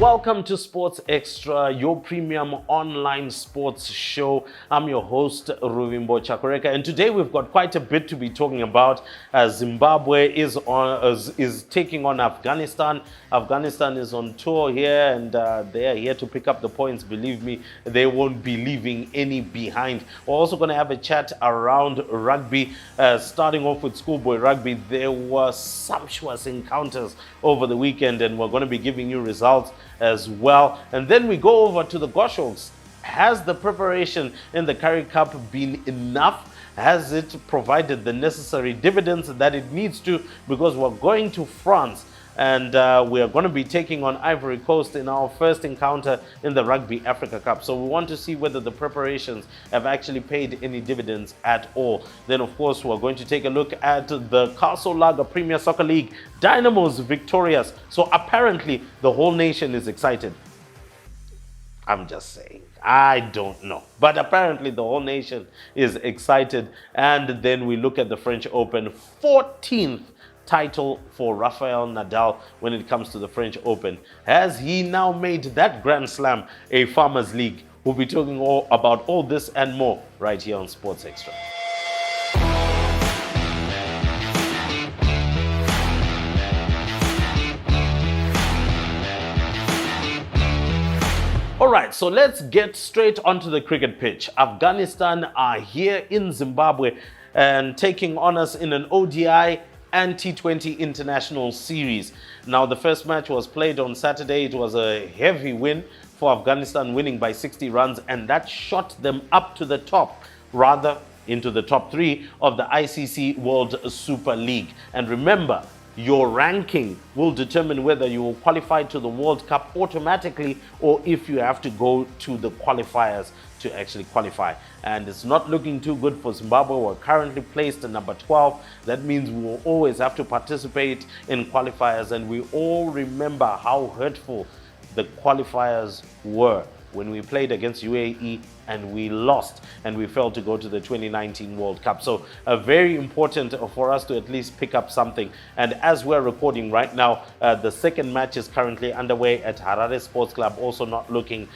Welcome to Sports Extra, your premium online sports show. I'm your host, Ruvimbo Chakoreka, and today we've got quite a bit to be talking about. Zimbabwe is taking on Afghanistan. Afghanistan is on tour here, and they are here to pick up the points. Believe me, they won't be leaving any behind. We're also going to have a chat around rugby, starting off with schoolboy rugby. There were sumptuous encounters over the weekend, and we're going to be giving you results as well. And then we go over to the Goshawks. Has the preparation in the Currie Cup been enough? Has it provided the necessary dividends that it needs to? Because we're going to France, and we are going to be taking on Ivory Coast in our first encounter in the Rugby Africa Cup. So we want to see whether the preparations have actually paid any dividends at all. Then, of course, we're going to take a look at the Castle Lager Premier Soccer League. Dynamo's victorious. So apparently the whole nation is excited. I'm just saying, I don't know. But apparently the whole nation is excited. And then we look at the French Open, 14th title for Rafael Nadal when it comes to the French Open. Has he now made that Grand Slam a Farmers League? We'll be talking about all this and more right here on Sports Extra. All right, so let's get straight onto the cricket pitch. Afghanistan are here in Zimbabwe and taking on us in an ODI and T20 international series. Now, the first match was played on Saturday. It was a heavy win for Afghanistan, winning by 60 runs, and that shot them up to the top, rather into the top 3 of the ICC World Super League. And remember, your ranking will determine whether you will qualify to the World Cup automatically or if you have to go to the qualifiers to actually qualify. And it's not looking too good for Zimbabwe. We're currently placed at number 12. That means we will always have to participate in qualifiers, and we all remember how hurtful the qualifiers were when we played against UAE and we lost and we failed to go to the 2019 World Cup. So very important for us to at least pick up something. And as we're recording right now, the second match is currently underway at Harare Sports Club, also not looking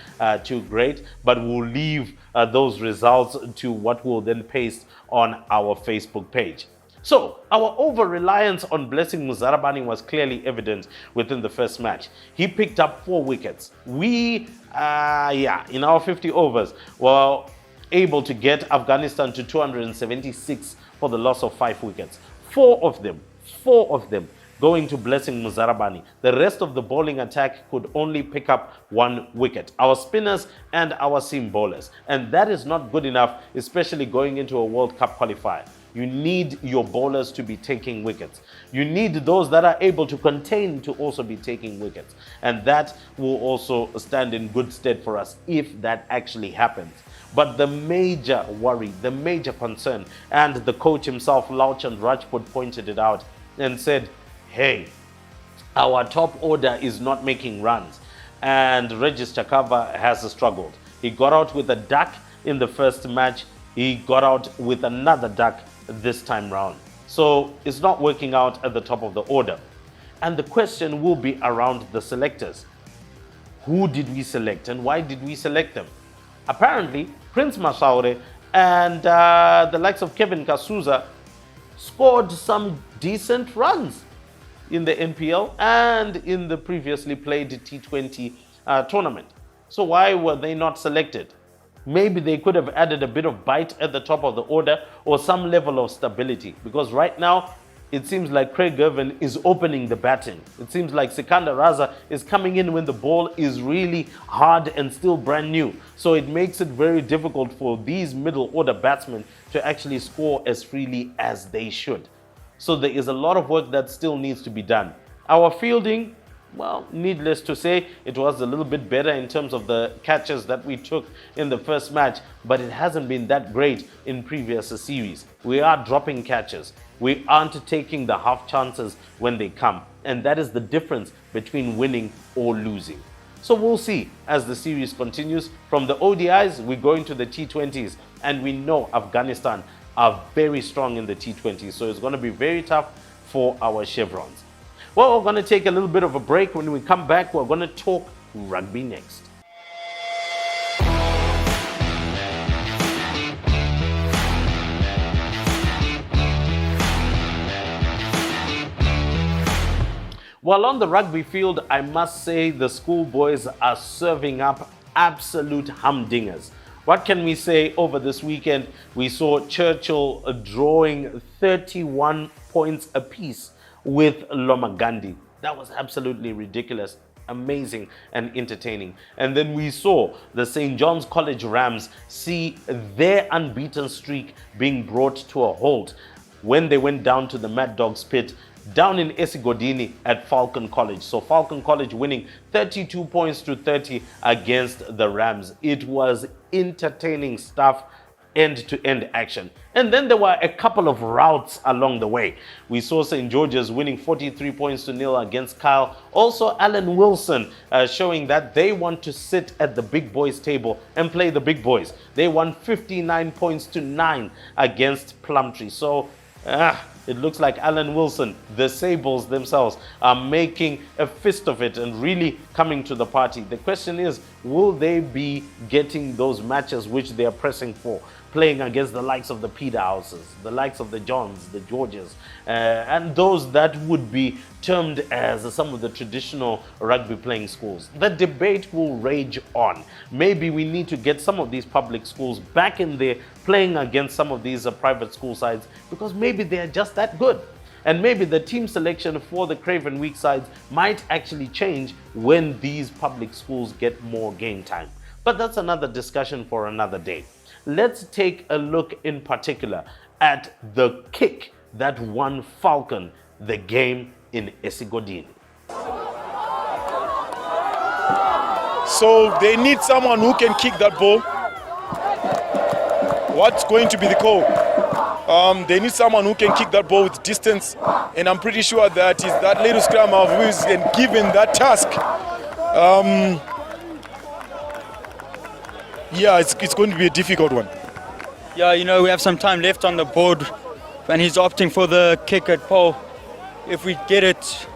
too great, but we'll leave those results to what we'll then paste on our Facebook page. So, our over-reliance on Blessing Muzarabani was clearly evident within the first match. He picked up 4 wickets. We, in our 50 overs, were able to get Afghanistan to 276 for the loss of 5 wickets. 4 of them going to Blessing Muzarabani. The rest of the bowling attack could only pick up 1 wicket. Our spinners and our seam bowlers. And that is not good enough, especially going into a World Cup qualifier. You need your bowlers to be taking wickets. You need those that are able to contain to also be taking wickets. And that will also stand in good stead for us if that actually happens. But the major worry, the major concern, and the coach himself, Lauchand Rajput, pointed it out and said, hey, our top order is not making runs. And Regis Chakava has struggled. He got out with a duck in the first match. He got out with another duck this time round. So it's not working out at the top of the order. And the question will be around the selectors. Who did we select and why did we select them? Apparently, Prince Mashaure and the likes of Kevin Kasuza scored some decent runs in the NPL and in the previously played T20 tournament. So why were they not selected? Maybe they could have added a bit of bite at the top of the order or some level of stability, because right now it seems like Craig Irvin is opening the batting. It seems like Sikandar Raza is coming in when the ball is really hard and still brand new. So it makes it very difficult for these middle order batsmen to actually score as freely as they should. So there is a lot of work that still needs to be done. Our fielding, well, needless to say, it was a little bit better in terms of the catches that we took in the first match, but it hasn't been that great in previous series. We are dropping catches. We aren't taking the half chances when they come. And that is the difference between winning or losing. So we'll see as the series continues. From the ODIs, we go into the T20s, and we know Afghanistan are very strong in the T20s. So it's going to be very tough for our chevrons. Well, we're going to take a little bit of a break. When we come back, we're going to talk Rugby next. While on the rugby field, I must say the schoolboys are serving up absolute humdingers. What can we say over this weekend? We saw Churchill drawing 31 points apiece with Lomagandi. That was absolutely ridiculous, amazing and entertaining. And then we saw the St. John's College Rams see their unbeaten streak being brought to a halt when they went down to the Mad Dogs pit down in Esigodini at Falcon College. So Falcon College winning 32 points to 30 against the Rams. It was entertaining stuff, end-to-end action. And then there were a couple of routes along the way. We saw St. George's winning 43 points to 0 against Kyle. Also Alan Wilson showing that they want to sit at the big boys table and play the big boys. They won 59 points to 9 against Plumtree. So it looks like Alan Wilson, the Sables themselves, are making a fist of it and really coming to the party. The question is, will they be getting those matches which they are pressing for, playing against the likes of the Peterhouses, the likes of the Johns, the Georges, and those that would be termed as some of the traditional rugby playing schools? The debate will rage on. Maybe we need to get some of these public schools back in there playing against some of these private school sides, because maybe they are just that good. And maybe the team selection for the Craven Week sides might actually change when these public schools get more game time. But that's another discussion for another day. Let's take a look in particular at the kick that won Falcon the game in Esigodini. So they need someone who can kick that ball. What's going to be the call? They need someone who can kick that ball with distance, and I'm pretty sure that is that little scrum of who is given that task. Yeah, it's going to be a difficult one. Yeah, you know, we have some time left on the board, and he's opting for the kick at pole. If we get it...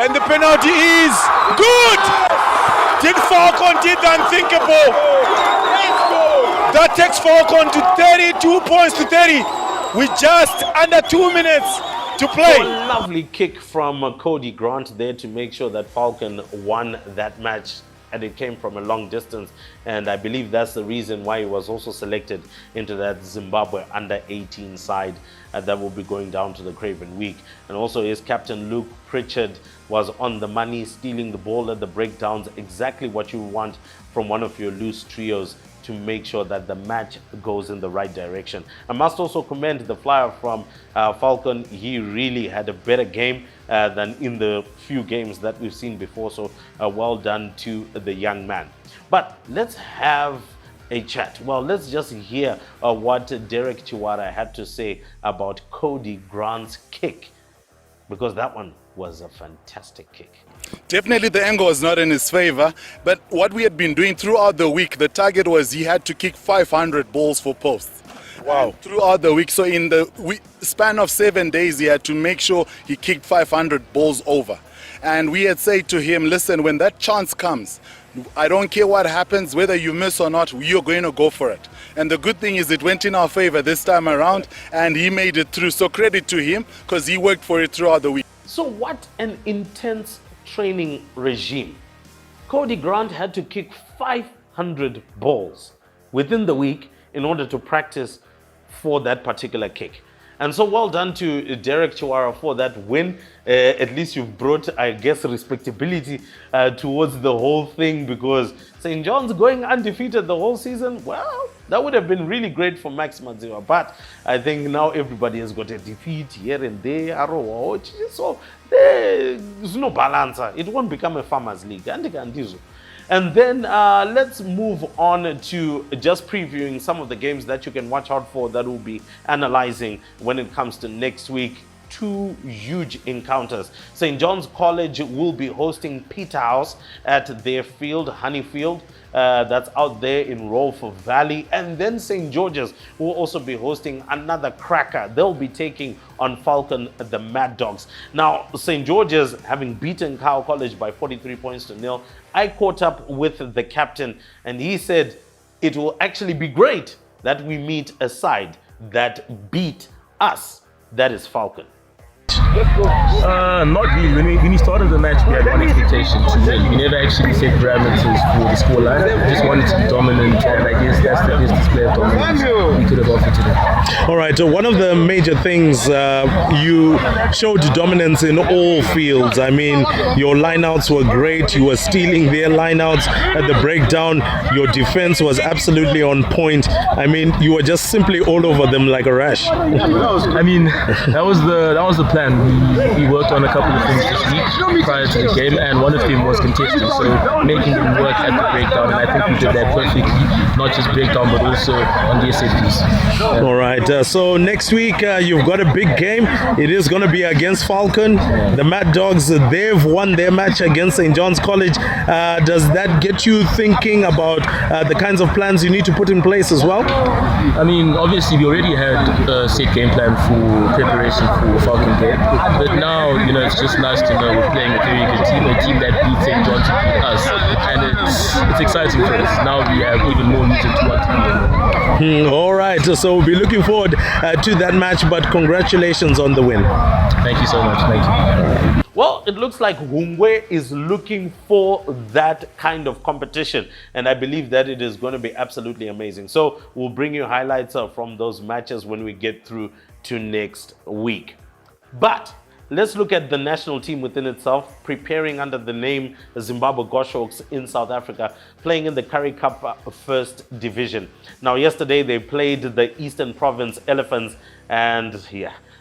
And the penalty is good! Did Falcon did the unthinkable. That takes Falcon to 32 points to 30 with just under 2 minutes to play. So a lovely kick from Cody Grant there to make sure that Falcon won that match. And it came from a long distance, and I believe that's the reason why he was also selected into that Zimbabwe under-18 side that will be going down to the Craven Week. And also his captain Luke Pritchard was on the money, stealing the ball at the breakdowns, exactly what you want from one of your loose trios to make sure that the match goes in the right direction. I must also commend the flyer from Falcon. He really had a better game than in the few games that we've seen before, so well done to the young man. But let's have a chat. Well, let's just hear what Derek Chiwara had to say about Cody Grant's kick, because that one was a fantastic kick. Definitely the angle was not in his favor, but what we had been doing throughout the week, the target was he had to kick 500 balls for posts. Wow. Throughout the week, so in the span of 7 days, he had to make sure he kicked 500 balls over. And we had said to him, listen, when that chance comes, I don't care what happens, whether you miss or not, you're going to go for it. And the good thing is it went in our favor this time around, and he made it through. So credit to him, because he worked for it throughout the week. So what an intense training regime. Cody Grant had to kick 500 balls within the week in order to practice for that particular kick. And so well done to Derek Chiwara for that win. At least you've brought, I guess, respectability towards the whole thing, because St. John's going undefeated the whole season, well, that would have been really great for Max Madziwa. But I think now everybody has got a defeat here and there. So there's no balance. It won't become a farmers league. And then let's move on to just previewing some of the games that you can watch out for that we'll be analyzing when it comes to next week. Two huge encounters. St. John's College will be hosting Peterhouse at their field, Honeyfield. That's out there in Rolfe Valley. And then St. George's will also be hosting another cracker. They'll be taking on Falcon, the Mad Dogs. Now, St. George's, having beaten Kyle College by 43 points to nil, I caught up with the captain and he said it will actually be great that we meet a side that beat us. That is Falcon. Not really. When we started the match, we had one expectation to win. We never actually set parameters for the scoreline. We just wanted to be dominant, and I guess that's the best display of dominance we could have offered today. All right, so one of the major things, you showed dominance in all fields. I mean, your lineouts were great. You were stealing their lineouts at the breakdown. Your defense was absolutely on point. I mean, you were just simply all over them like a rash. I mean, that was the plan. We worked on a couple of things this week prior to the game, and one of them was contesting, so making them work at the breakdown, and I think we did that perfectly, not just breakdown but also on the SFDs. All right, so next week you've got a big game. It is going to be against Falcon. The Mad Dogs, they've won their match against St. John's College. Does that get you thinking about the kinds of plans you need to put in place as well? I mean, obviously we already had a set game plan for preparation for Falcon game, but now, you know, it's just nice to know we're playing a very good team, a team that beat St. John's to beat us, and it's exciting for us. Now we have even more reason to want to beat them. All right, so we'll be looking forward to that match, but congratulations on the win. Thank you so much. Thank you. Well, it looks like Hungwe is looking for that kind of competition, and I believe that it is going to be absolutely amazing. So we'll bring you highlights from those matches when we get through to next week. But let's look at the national team within itself, preparing under the name Zimbabwe Goshawks in South Africa, playing in the Currie Cup First Division. Now, yesterday they played the Eastern Province Elephants, and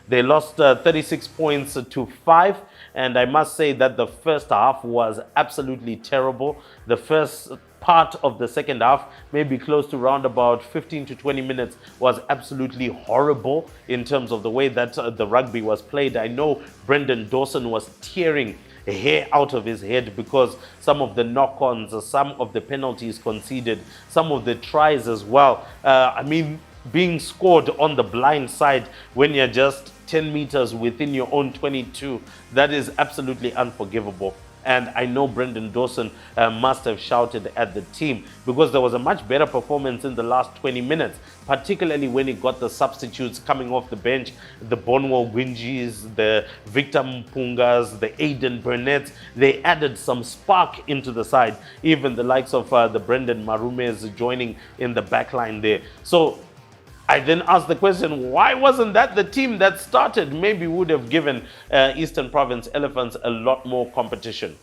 they lost 36 points to 5. And I must say that the first half was absolutely terrible. The first part of the second half, maybe close to around about 15 to 20 minutes, was absolutely horrible in terms of the way that the rugby was played. I know Brendan Dawson was tearing hair out of his head because some of the knock-ons, some of the penalties conceded, some of the tries as well. I mean, being scored on the blind side when you're just 10 meters within your own 22, that is absolutely unforgivable. And I know Brendan Dawson must have shouted at the team because there was a much better performance in the last 20 minutes, particularly when he got the substitutes coming off the bench, the Bonwo Gwinjis, the Victor Mpungas, the Aiden Burnett's. They added some spark into the side, even the likes of the Brendan Marumes joining in the back line there. So I then asked the question, why wasn't that the team that started? Maybe would have given Eastern Province Elephants a lot more competition.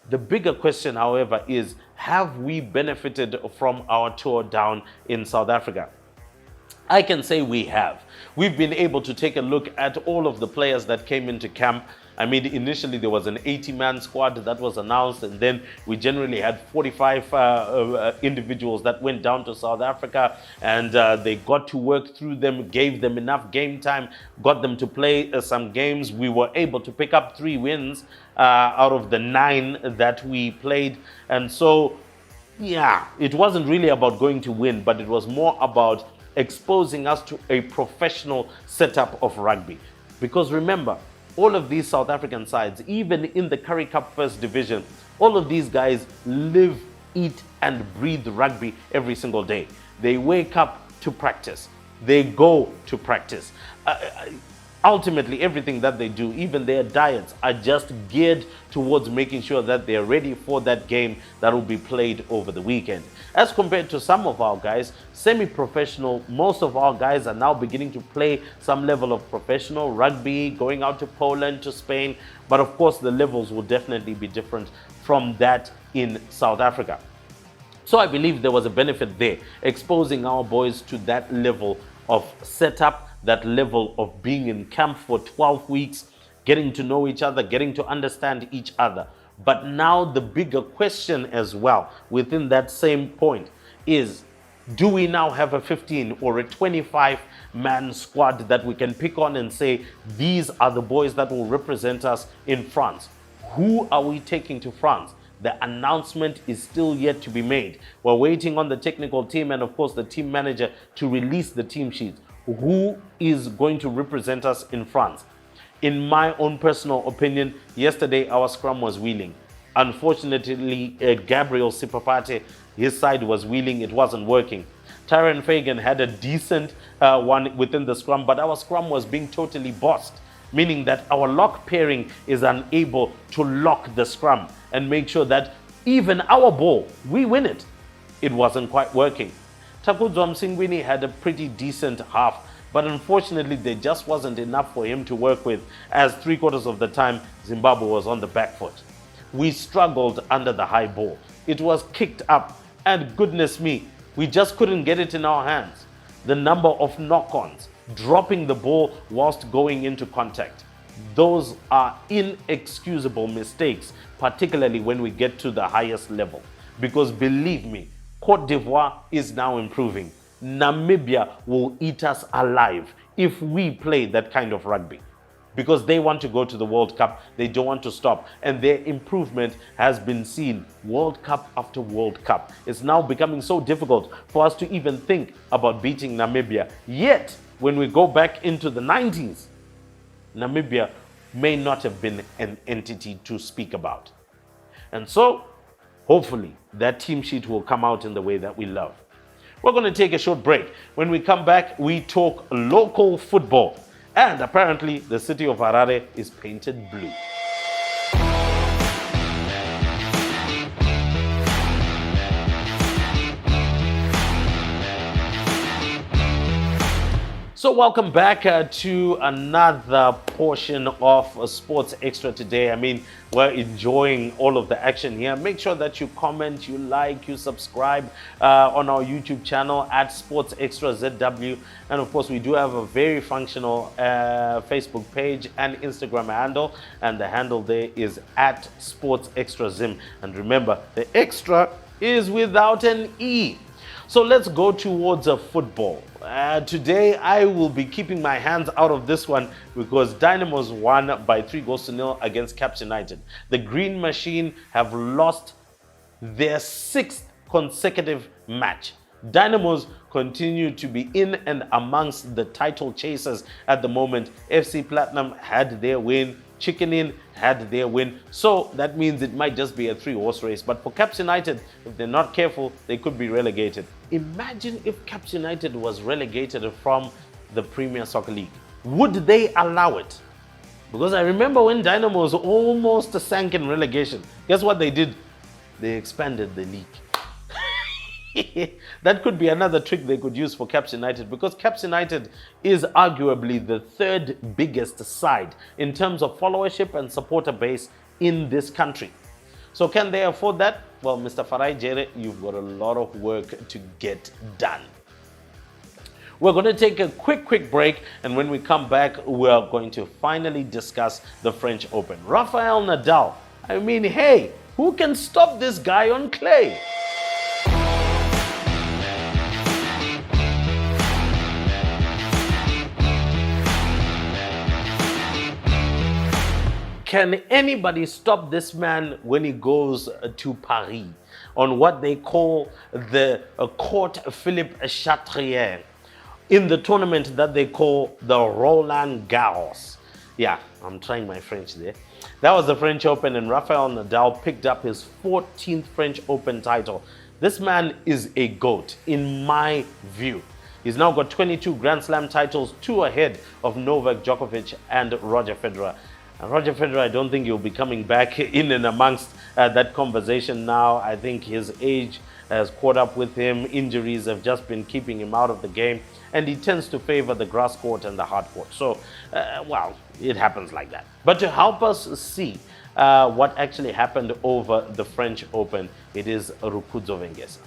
The bigger question, however, is have we benefited from our tour down in South Africa? I can say we have. We've been able to take a look at all of the players that came into camp. I mean, initially there was an 80-man squad that was announced, and then we generally had 45 individuals that went down to South Africa, and they got to work through them, gave them enough game time, got them to play some games. We were able to pick up 3 wins out of the 9 that we played. And so, yeah, it wasn't really about going to win, but it was more about exposing us to a professional setup of rugby. Because remember, all of these South African sides, even in the Currie Cup First Division, all of these guys live, eat and breathe rugby every single day. They wake up to practice. They go to practice. Ultimately, everything that they do, even their diets, are just geared towards making sure that they're ready for that game that will be played over the weekend. As compared to some of our guys, semi-professional, most of our guys are now beginning to play some level of professional rugby, going out to Poland, to Spain. But of course, the levels will definitely be different from that in South Africa. So I believe there was a benefit there, exposing our boys to that level of setup, that level of being in camp for 12 weeks, getting to know each other, getting to understand each other. But now the bigger question as well within that same point is, do we now have a 15 or a 25-man squad that we can pick on and say, these are the boys that will represent us in France? Who are we taking to France? The announcement is still yet to be made. We're waiting on the technical team and, of course, the team manager to release the team sheets. Who is going to represent us in France? In my own personal opinion, yesterday our scrum was wheeling. Unfortunately, Gabriel Sipapate, his side was wheeling, it wasn't working. Tyron Fagan had a decent one within the scrum, but our scrum was being totally bossed, meaning that our lock pairing is unable to lock the scrum and make sure that even our ball, we win it. It wasn't quite working. Takudzwa Msingwini had a pretty decent half, but unfortunately there just wasn't enough for him to work with, as 3/4 of the time Zimbabwe was on the back foot. We struggled under the high ball. It was kicked up, and goodness me, we just couldn't get it in our hands. The number of knock-ons, dropping the ball whilst going into contact, those are inexcusable mistakes, particularly when we get to the highest level. Because believe me, Cote d'Ivoire is now improving. Namibia will eat us alive if we play that kind of rugby. Because they want to go to the World Cup, they don't want to stop, and their improvement has been seen World Cup after World Cup. It's now becoming so difficult for us to even think about beating Namibia. Yet, when we go back into the 90s, Namibia may not have been an entity to speak about. And so, hopefully, that team sheet will come out in the way that we love. We're going to take a short break. When we come back, we talk local football. And apparently, the city of Harare is painted blue. So welcome back to another portion of Sports Extra today. I mean, we're enjoying all of the action here. Make sure that you comment, you like, you subscribe on our YouTube channel at Sports Extra ZW. And of course, we do have a very functional Facebook page and Instagram handle. And the handle there is at Sports Extra Zim. And remember, the extra is without an E. So let's go towards football. Today, I will be keeping my hands out of this one because Dynamos won by 3-0 against Caps United. The Green Machine have lost their 6th consecutive match. Dynamos continue to be in and amongst the title chasers at the moment. FC Platinum had their win. Chicken Inn had their win. So that means it might just be a 3-horse race. But for Caps United, if they're not careful, they could be relegated. Imagine if Caps United was relegated from the Premier Soccer League. Would they allow it? Because I remember when Dynamos almost sank in relegation. Guess what they did? They expanded the league. That could be another trick they could use for Caps United, because Caps United is arguably the 3rd biggest side in terms of followership and supporter base in this country. So can they afford that? Well, Mr. Farai Jere, you've got a lot of work to get done. We're going to take a quick break, and when we come back, we're going to finally discuss the French Open. Rafael Nadal, I mean, hey, who can stop this guy on clay? Can anybody stop this man when he goes to Paris on what they call the Court Philippe Chatrier in the tournament that they call the Roland Garros? Yeah, I'm trying my French there. That was the French Open, and Rafael Nadal picked up his 14th French Open title. This man is a GOAT in my view. He's now got 22 Grand Slam titles, 2 ahead of Novak Djokovic and Roger Federer. And Roger Federer, I don't think he'll be coming back in and amongst that conversation now. I think his age has caught up with him. Injuries have just been keeping him out of the game. And he tends to favor the grass court and the hard court. So, well, it happens like that. But to help us see what actually happened over the French Open, it is Rukudzo Vengesa.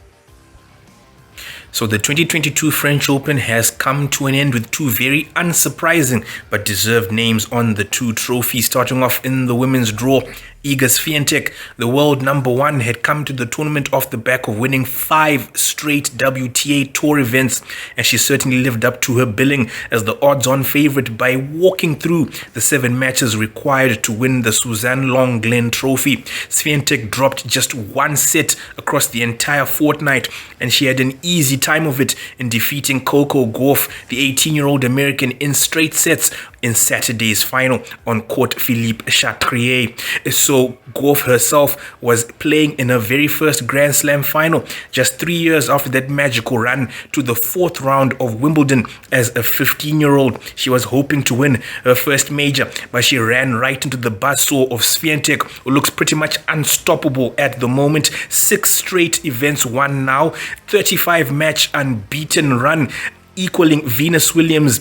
So the 2022 French Open has come to an end with 2 very unsurprising but deserved names on the 2 trophies. Starting off in the women's draw, Iga Swiatek, the world number one, had come to the tournament off the back of winning 5 straight WTA Tour events, and she certainly lived up to her billing as the odds-on favorite by walking through the 7 matches required to win the Suzanne Lenglen Trophy. Swiatek dropped just 1 set across the entire fortnight, and she had an easy time of it in defeating Coco Gauff, the 18-year-old American, in straight sets in Saturday's final on court Philippe Chatrier. So Gauff herself was playing in her very first Grand Slam final just 3 years after that magical run to the 4th round of Wimbledon as a 15-year-old. She was hoping to win her first major, but she ran right into the buzzsaw of Swiatek, who looks pretty much unstoppable at the moment. 6 straight events won now, 35-match unbeaten run, equaling Venus Williams'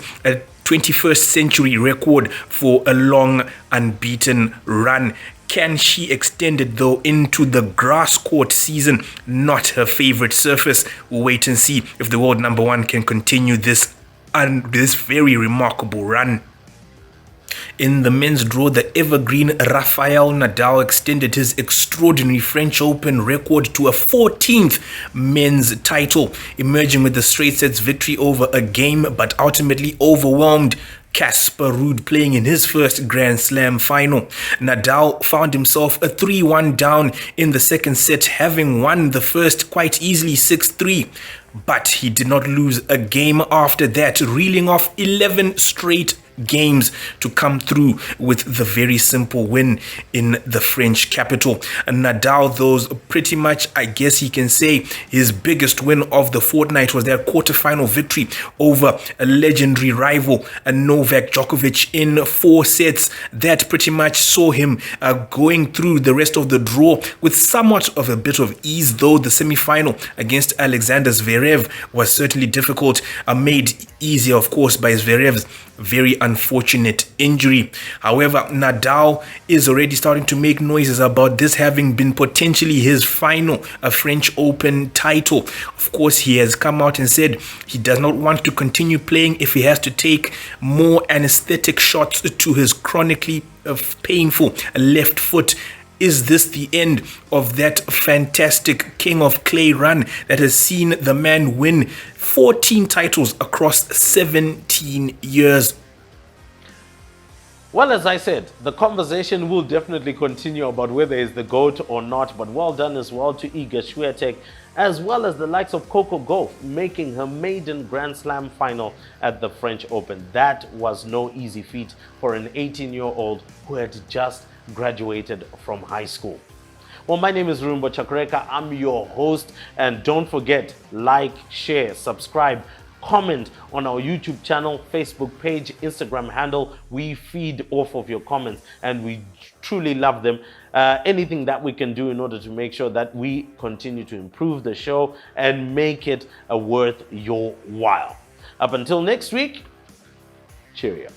21st century record for a long unbeaten run. Can she extend it though into the grass court season? Not her favorite surface. We'll wait and see if the world number one can continue this very remarkable run. In the men's draw, the evergreen Rafael Nadal extended his extraordinary French Open record to a 14th men's title, emerging with the straight sets victory over a game but ultimately overwhelmed Casper Ruud playing in his first Grand Slam final. Nadal found himself a 3-1 down in the second set, having won the first quite easily 6-3. But he did not lose a game after that, reeling off 11 straight games to come through with the very simple win in the French capital. Nadal, those pretty much, I guess he can say, his biggest win of the fortnight was their quarterfinal victory over a legendary rival, Novak Djokovic, in 4 sets. That pretty much saw him going through the rest of the draw with somewhat of a bit of ease, though the semi-final against Alexander Zverev was certainly difficult, made easier, of course, by Zverev's very unfortunate injury. However, Nadal is already starting to make noises about this having been potentially his final French Open title. Of course, he has come out and said he does not want to continue playing if he has to take more anesthetic shots to his chronically painful left foot. Is this the end of that fantastic King of Clay run that has seen the man win 14 titles across 17 years? Well, as I said, the conversation will definitely continue about whether he's the GOAT or not, but well done as well to Iga Swiatek, as well as the likes of Coco Gauff making her maiden Grand Slam final at the French Open. That was no easy feat for an 18-year-old who had just graduated from high school. Well, my name is Rumbo Chakreka. I'm your host, and don't forget, like, share, subscribe, comment on our YouTube channel, Facebook page, Instagram handle. We feed off of your comments and we truly love them. Anything that we can do in order to make sure that we continue to improve the show and make it worth your while. Up until next week, cheerio.